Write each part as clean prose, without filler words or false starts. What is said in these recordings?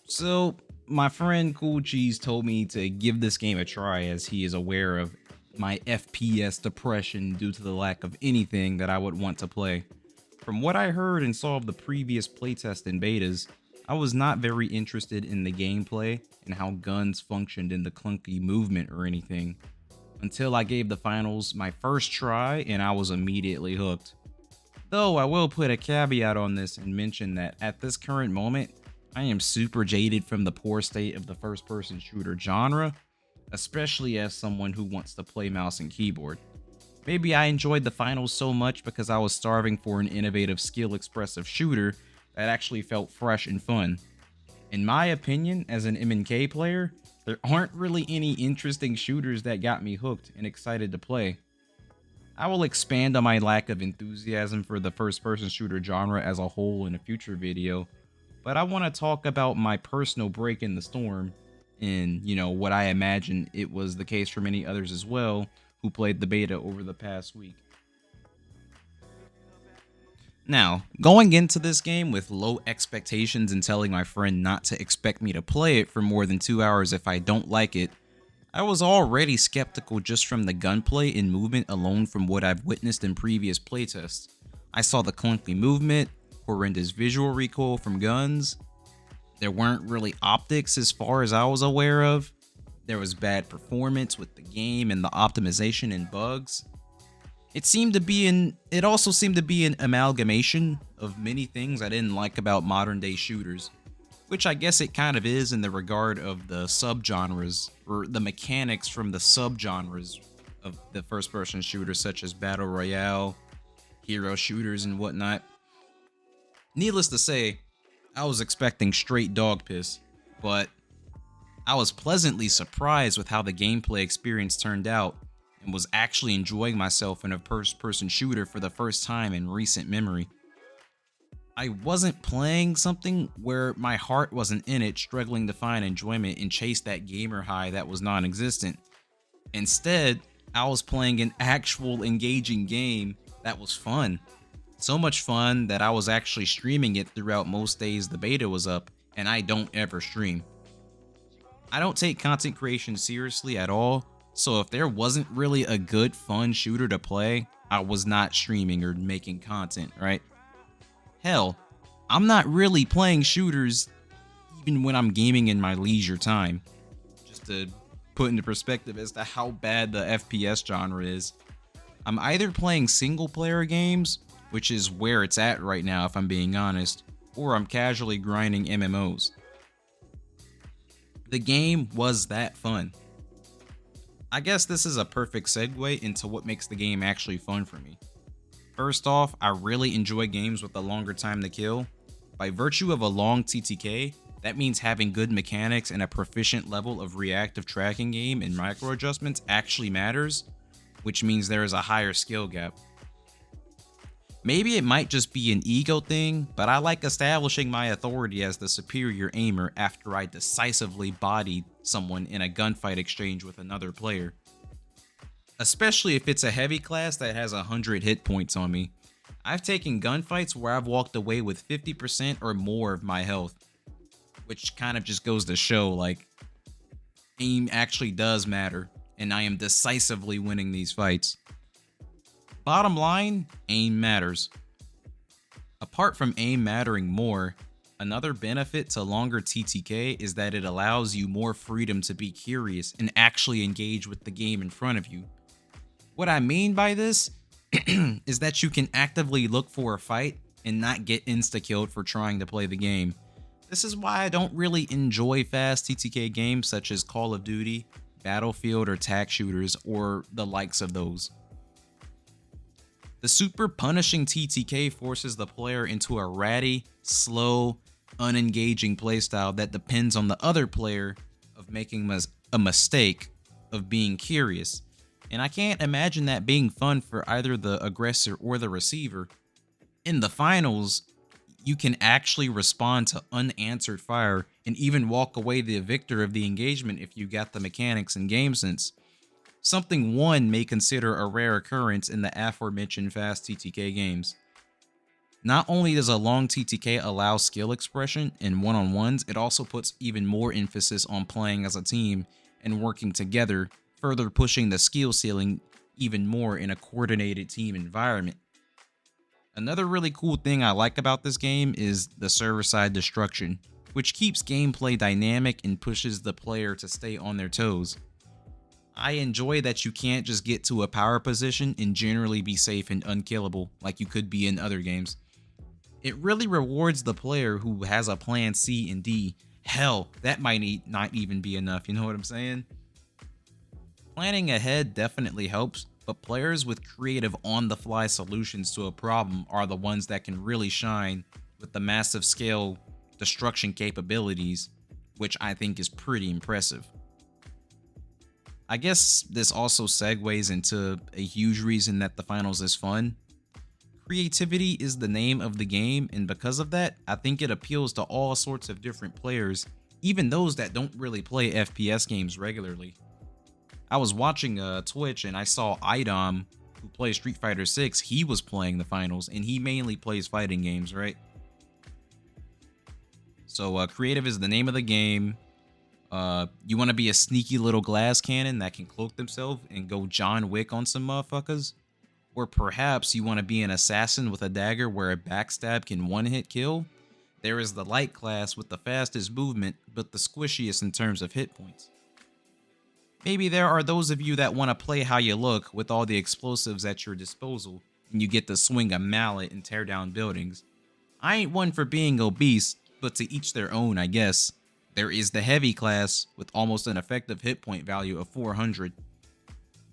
So, my friend Cool Cheese told me to give this game a try as he is aware of my FPS depression due to the lack of anything that I would want to play. From what I heard and saw of the previous playtest and betas, I was not very interested in the gameplay and how guns functioned in the clunky movement or anything, until I gave the finals my first try and I was immediately hooked. Though I will put a caveat on this and mention that at this current moment, I am super jaded from the poor state of the first person shooter genre, especially as someone who wants to play mouse and keyboard. Maybe I enjoyed the finals so much because I was starving for an innovative skill expressive shooter that actually felt fresh and fun. In my opinion, as an MK player, there aren't really any interesting shooters that got me hooked and excited to play. I will expand on my lack of enthusiasm for the first person shooter genre as a whole in a future video, but I want to talk about my personal break in the storm and, what I imagine it was the case for many others as well who played the beta over the past week. Now, going into this game with low expectations and telling my friend not to expect me to play it for more than 2 hours if I don't like it, I was already skeptical just from the gunplay and movement alone from what I've witnessed in previous playtests. I saw the clunky movement, horrendous visual recoil from guns, there weren't really optics as far as I was aware of, there was bad performance with the game and the optimization and bugs. It also seemed to be an amalgamation of many things I didn't like about modern day shooters, which I guess it kind of is in the regard of the subgenres or the mechanics from the subgenres of the first person shooters such as battle royale, hero shooters and whatnot. Needless to say, I was expecting straight dog piss, but I was pleasantly surprised with how the gameplay experience turned out and was actually enjoying myself in a first person shooter for the first time in recent memory. I wasn't playing something where my heart wasn't in it, struggling to find enjoyment and chase that gamer high that was non existent. Instead, I was playing an actual engaging game that was fun. So much fun that I was actually streaming it throughout most days the beta was up, and I don't ever stream. I don't take content creation seriously at all, so if there wasn't really a good fun shooter to play, I was not streaming or making content, right? Hell, I'm not really playing shooters even when I'm gaming in my leisure time. Just to put into perspective as to how bad the FPS genre is. I'm either playing single player games, which is where it's at right now if I'm being honest, or I'm casually grinding MMOs. The game was that fun. I guess this is a perfect segue into what makes the game actually fun for me. First off, I really enjoy games with a longer time to kill. By virtue of a long TTK, that means having good mechanics and a proficient level of reactive tracking game and micro adjustments actually matters, which means there is a higher skill gap. Maybe it might just be an ego thing, but I like establishing my authority as the superior aimer after I decisively bodied someone in a gunfight exchange with another player. Especially if it's a heavy class that has 100 hit points on me. I've taken gunfights where I've walked away with 50% or more of my health, which kind of just goes to show like aim actually does matter, and I am decisively winning these fights. Bottom line, aim matters. Apart from aim mattering more, another benefit to longer TTK is that it allows you more freedom to be curious and actually engage with the game in front of you. What I mean by this is that you can actively look for a fight and not get insta-killed for trying to play the game. This is why I don't really enjoy fast TTK games such as Call of Duty, Battlefield, or tag shooters, or the likes of those. The super punishing TTK forces the player into a ratty, slow, unengaging playstyle that depends on the other player of making a mistake of being curious. And I can't imagine that being fun for either the aggressor or the receiver. In the finals, you can actually respond to unanswered fire and even walk away the victor of the engagement if you got the mechanics and game sense. Something one may consider a rare occurrence in the aforementioned fast TTK games. Not only does a long TTK allow skill expression in one-on-ones, it also puts even more emphasis on playing as a team and working together, further pushing the skill ceiling even more in a coordinated team environment. Another really cool thing I like about this game is the server-side destruction, which keeps gameplay dynamic and pushes the player to stay on their toes. I enjoy that you can't just get to a power position and generally be safe and unkillable like you could be in other games. It really rewards the player who has a plan C and D. Hell, that might not even be enough, you know what I'm saying? Planning ahead definitely helps, but players with creative on-the-fly solutions to a problem are the ones that can really shine with the massive scale destruction capabilities, which I think is pretty impressive. I guess this also segues into a huge reason that the finals is fun. Creativity is the name of the game, and because of that, I think it appeals to all sorts of different players, even those that don't really play FPS games regularly. I was watching Twitch and I saw Idom, who plays Street Fighter 6, he was playing the finals, and he mainly plays fighting games, right? So creative is the name of the game. You want to be a sneaky little glass cannon that can cloak themselves and go John Wick on some motherfuckers? Or perhaps you want to be an assassin with a dagger where a backstab can one-hit kill? There is the light class with the fastest movement, but the squishiest in terms of hit points. Maybe there are those of you that want to play how you look with all the explosives at your disposal, and you get to swing a mallet and tear down buildings. I ain't one for being obese, but to each their own, I guess. There is the heavy class with almost an effective hit point value of 400.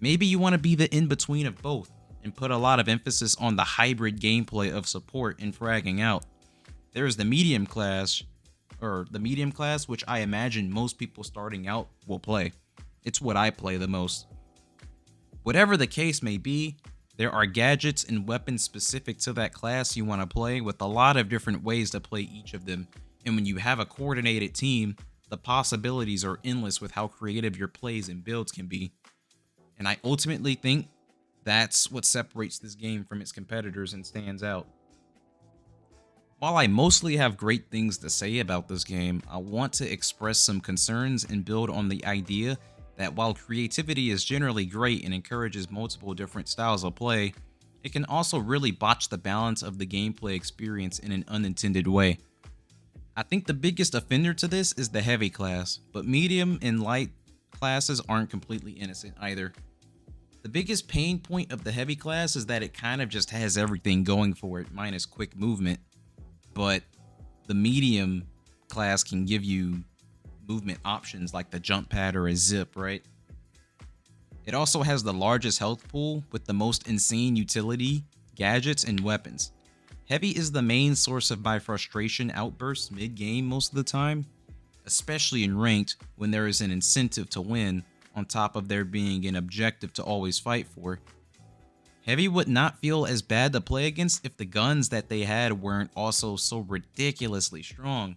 Maybe you want to be the in-between of both, and put a lot of emphasis on the hybrid gameplay of support and fragging out. There is the medium class, which I imagine most people starting out will play. It's what I play the most. Whatever the case may be, there are gadgets and weapons specific to that class you want to play with a lot of different ways to play each of them. And when you have a coordinated team, the possibilities are endless with how creative your plays and builds can be. And I ultimately think that's what separates this game from its competitors and stands out. While I mostly have great things to say about this game, I want to express some concerns and build on the idea that while creativity is generally great and encourages multiple different styles of play, it can also really botch the balance of the gameplay experience in an unintended way. I think the biggest offender to this is the heavy class, but medium and light classes aren't completely innocent either. The biggest pain point of the heavy class is that it kind of just has everything going for it, minus quick movement, but the medium class can give you movement options like the jump pad or a zip, right? It also has the largest health pool with the most insane utility, gadgets, and weapons. Heavy is the main source of my frustration outbursts mid-game most of the time, especially in ranked when there is an incentive to win on top of there being an objective to always fight for. Heavy would not feel as bad to play against if the guns that they had weren't also so ridiculously strong.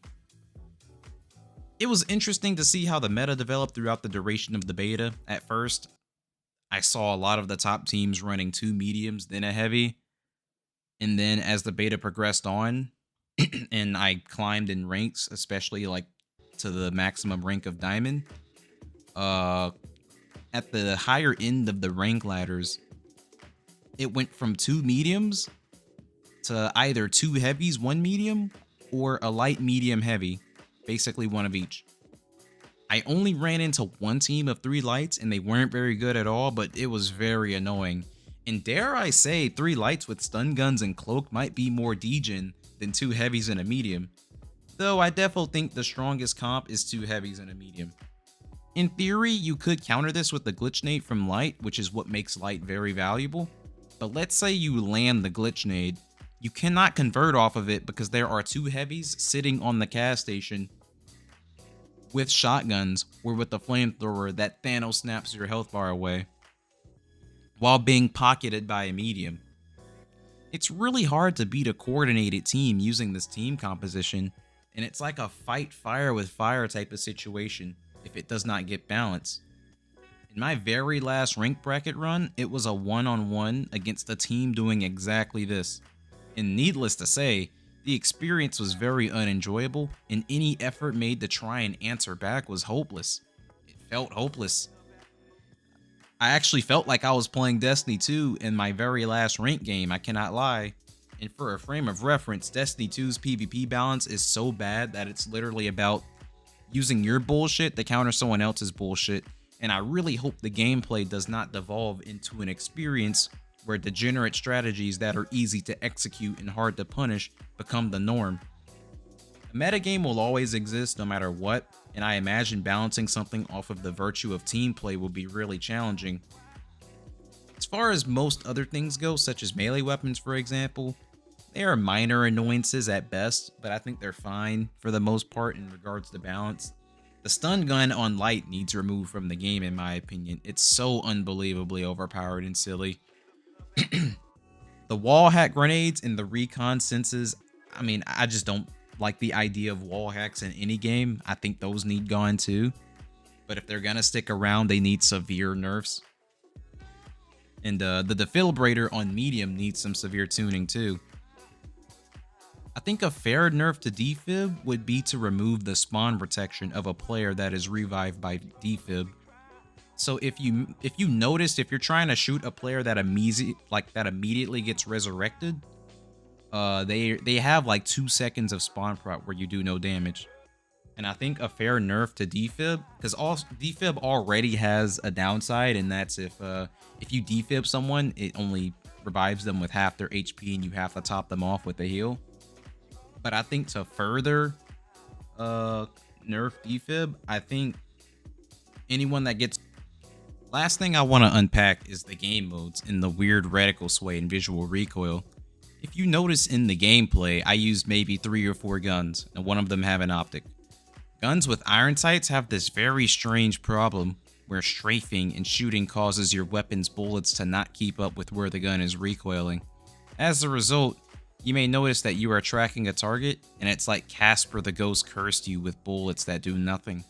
It was interesting to see how the meta developed throughout the duration of the beta. At first, I saw a lot of the top teams running 2 mediums, then a heavy. And then as the beta progressed on, and I climbed in ranks, especially like to the maximum rank of Diamond, at the higher end of the rank ladders, it went from 2 mediums to either 2 heavies, 1 medium, or a light, medium, heavy. Basically one of each. I only ran into 1 team of 3 lights and they weren't very good at all, but it was very annoying. And dare I say, 3 lights with stun guns and cloak might be more degen than 2 heavies and a medium. Though I definitely think the strongest comp is 2 heavies and a medium. In theory, you could counter this with the glitch nade from light, which is what makes light very valuable. But let's say you land the glitch nade. You cannot convert off of it because there are 2 heavies sitting on the cast station with shotguns or with the flamethrower that Thanos snaps your health bar away while being pocketed by a medium. It's really hard to beat a coordinated team using this team composition, and it's like a fight fire with fire type of situation if it does not get balance. In my very last rank bracket run, it was a one-on-one against a team doing exactly this. And needless to say, the experience was very unenjoyable, and any effort made to try and answer back was hopeless. It felt hopeless. I actually felt like I was playing Destiny 2 in my very last rank game, I cannot lie. And for a frame of reference, Destiny 2's PvP balance is so bad that it's literally about using your bullshit to counter someone else's bullshit, and I really hope the gameplay does not devolve into an experience where degenerate strategies that are easy to execute and hard to punish become the norm. A metagame will always exist no matter what, and I imagine balancing something off of the virtue of team play will be really challenging. As far as most other things go, such as melee weapons for example, they are minor annoyances at best, but I think they're fine for the most part in regards to balance. The stun gun on light needs removed from the game in my opinion. It's so unbelievably overpowered and silly. The wall hack grenades and the recon senses, I mean, I just don't like the idea of wall hacks in any game. I think those need gone too. But if they're gonna stick around, they need severe nerfs. And the defibrillator on medium needs some severe tuning too. I think a fair nerf to defib would be to remove the spawn protection of a player that is revived by defib. So if you noticed, if you're trying to shoot a player that immediately gets resurrected, they have like 2 seconds of spawn prop where you do no damage. And I think a fair nerf to defib, because defib already has a downside, and that's if you defib someone, it only revives them with half their HP and you have to top them off with a heal. But I think to further nerf defib, I think anyone that gets... Last thing I want to unpack is the game modes and the weird reticle sway and visual recoil. If you notice in the gameplay, I used maybe 3 or 4 guns, and one of them have an optic. Guns with iron sights have this very strange problem where strafing and shooting causes your weapon's bullets to not keep up with where the gun is recoiling. As a result, you may notice that you are tracking a target, and it's like Casper the Ghost cursed you with bullets that do nothing.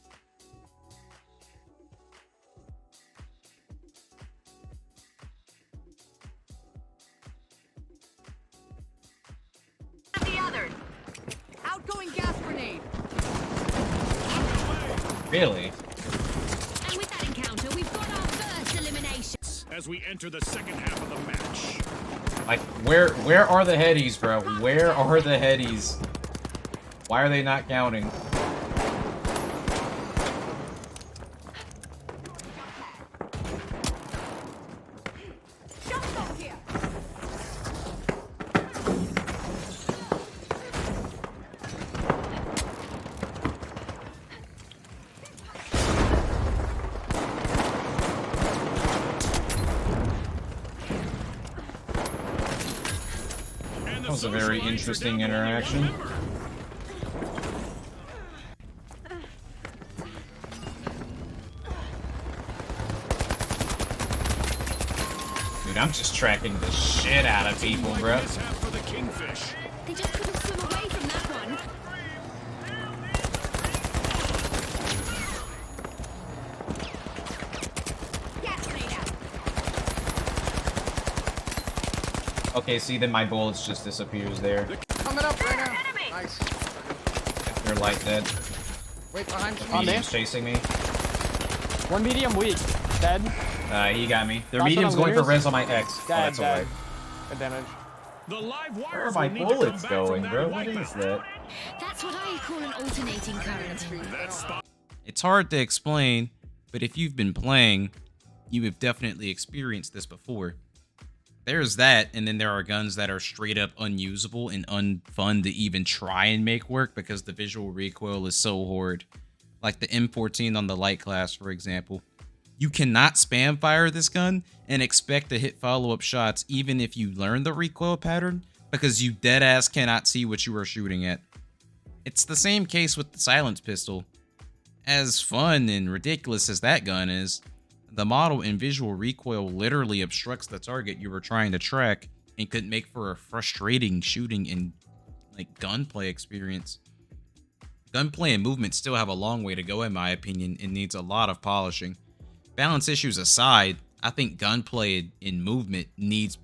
The other. Outgoing gas grenade. Really? And with that encounter, we've got our first elimination. As we enter the second half of the match. Like, where are the headies, bro? Where are the headies? Why are they not counting? That was a very interesting interaction. Dude, I'm just tracking the shit out of people, bro. They just couldn't swim away from that one. Gas grenade out. Okay, see, then my bullets just disappears there. Coming up right now. Nice. They're light dead. Wait, behind you. Medium's chasing me. One medium weak. Dead. He got me. Their Got medium's some going for looters. res on my X. Oh, that's Dead. away. Good damage. The live Where are wires my will need to come bullets back going, from bro? that What is wipeout. that? That's what I call an alternating current. That spot. It's hard to explain, but if you've been playing, you have definitely experienced this before. There's that, and then there are guns that are straight up unusable and unfun to even try and make work because the visual recoil is so horrid. Like the M14 on the light class, for example. You cannot spam fire this gun and expect to hit follow-up shots even if you learn the recoil pattern because you deadass cannot see what you are shooting at. It's the same case with the silence pistol. As fun and ridiculous as that gun is, the model and visual recoil literally obstructs the target you were trying to track and could make for a frustrating shooting and gunplay experience. Gunplay and movement still have a long way to go in my opinion and needs a lot of polishing. Balance issues aside, I think gunplay and movement needs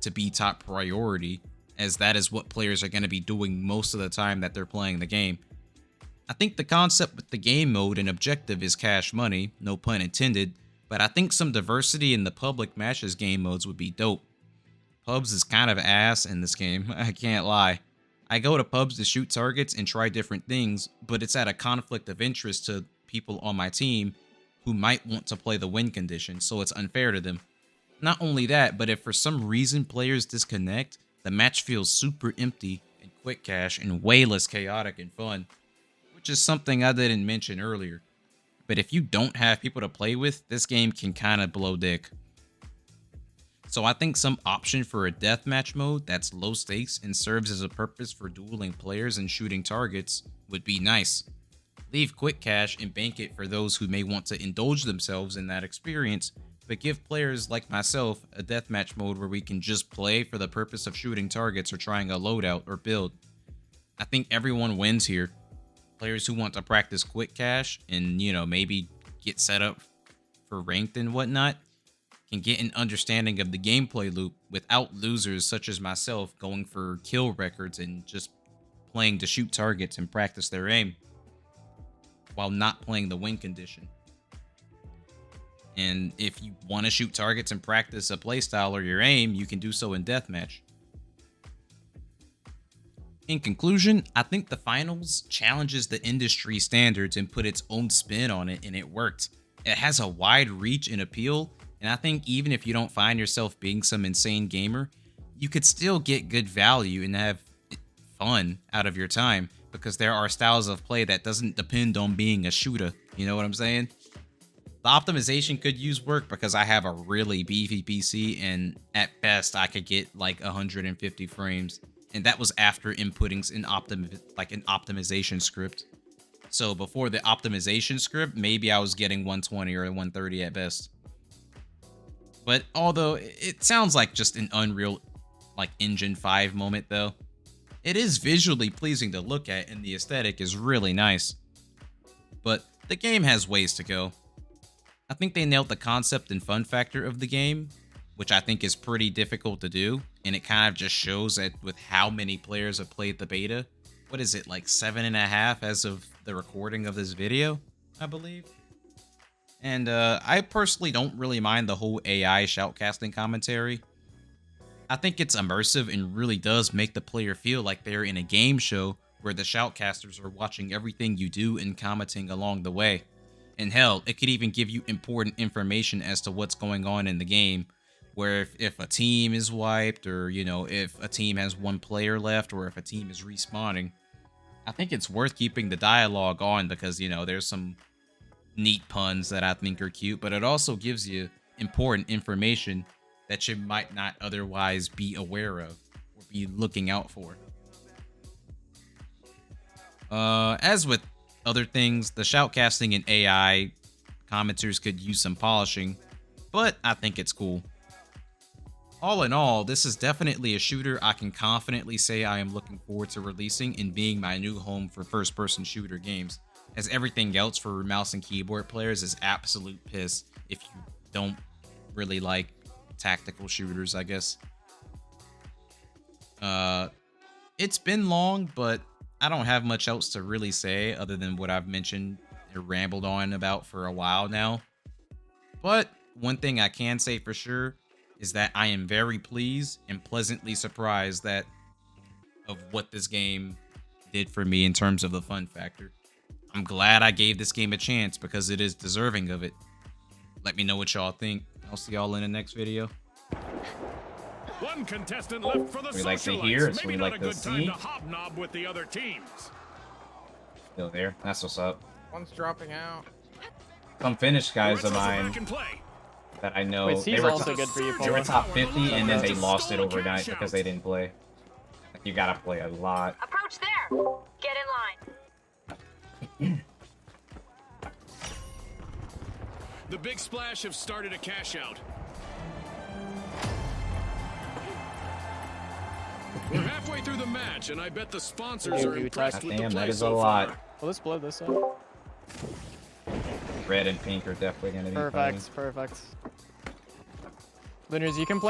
to be top priority as that is what players are going to be doing most of the time that they're playing the game. I think the concept with the game mode and objective is cash money, no pun intended, but I think some diversity in the public matches game modes would be dope. Pubs is kind of ass in this game, I can't lie. I go to pubs to shoot targets and try different things, but it's at a conflict of interest to people on my team who might want to play the win condition, so it's unfair to them. Not only that, but if for some reason players disconnect, the match feels super empty and quick cash and way less chaotic and fun, which is something I didn't mention earlier. But if you don't have people to play with, this game can kind of blow dick. So I think some option for a deathmatch mode that's low stakes and serves as a purpose for dueling players and shooting targets would be nice. Leave quick cash and bank it for those who may want to indulge themselves in that experience, but give players like myself a deathmatch mode where we can just play for the purpose of shooting targets or trying a loadout or build. I think everyone wins here. Players who want to practice quick cash and, maybe get set up for ranked and whatnot can get an understanding of the gameplay loop without losers such as myself going for kill records and just playing to shoot targets and practice their aim while not playing the win condition. And if you want to shoot targets and practice a playstyle or your aim, you can do so in deathmatch. In conclusion, I think the finals challenges the industry standards and put its own spin on it, and it worked. It has a wide reach and appeal, and I think even if you don't find yourself being some insane gamer, you could still get good value and have fun out of your time because there are styles of play that doesn't depend on being a shooter. You know what I'm saying? The optimization could use work because I have a really beefy PC and at best I could get like 150 frames. And that was after inputting an optimization script. So before the optimization script, maybe I was getting 120 or 130 at best. But although it sounds like just an Unreal Engine 5 moment though, it is visually pleasing to look at and the aesthetic is really nice. But the game has ways to go. I think they nailed the concept and fun factor of the game, which I think is pretty difficult to do, and it kind of just shows that with how many players have played the beta. What is it, like 7.5 as of the recording of this video, I believe? And I personally don't really mind the whole AI shoutcasting commentary. I think it's immersive and really does make the player feel like they're in a game show where the shoutcasters are watching everything you do and commenting along the way. And hell, it could even give you important information as to what's going on in the game, where if a team is wiped or, if a team has one player left or if a team is respawning. I think it's worth keeping the dialogue on because, there's some neat puns that I think are cute, but it also gives you important information that you might not otherwise be aware of or be looking out for. As with other things, the shoutcasting and AI commenters could use some polishing, but I think it's cool. All in all, this is definitely a shooter I can confidently say I am looking forward to releasing and being my new home for first-person shooter games, as everything else for mouse and keyboard players is absolute piss if you don't really like tactical shooters, I guess. It's been long, but I don't have much else to really say other than what I've mentioned or rambled on about for a while now. But one thing I can say for sure is that I am very pleased and pleasantly surprised of what this game did for me in terms of the fun factor. I'm glad I gave this game a chance because it is deserving of it. Let me know what y'all think. I'll see y'all in the next video. One contestant left for the We like to socialites. hear, it's Maybe we not like a to good time see. to hobnob with the other teams. Still there. That's what's up. One's dropping out. Some Finnish guys of Retros are mine back in play. that I know, Wait, they C's were, also good for you, they were Paula. top 50 and then they Just lost it stole a overnight cash because out. they didn't play. Like, you gotta play a lot. Approach there. Get in line. The Big Splash have started a cash out. We're halfway through the match, and I bet the sponsors are you impressed attack. with the Damn, play that is a so lot. far. Well, let's blow this up. Red and pink are definitely gonna be fighting. Perfect. Winners, you can play.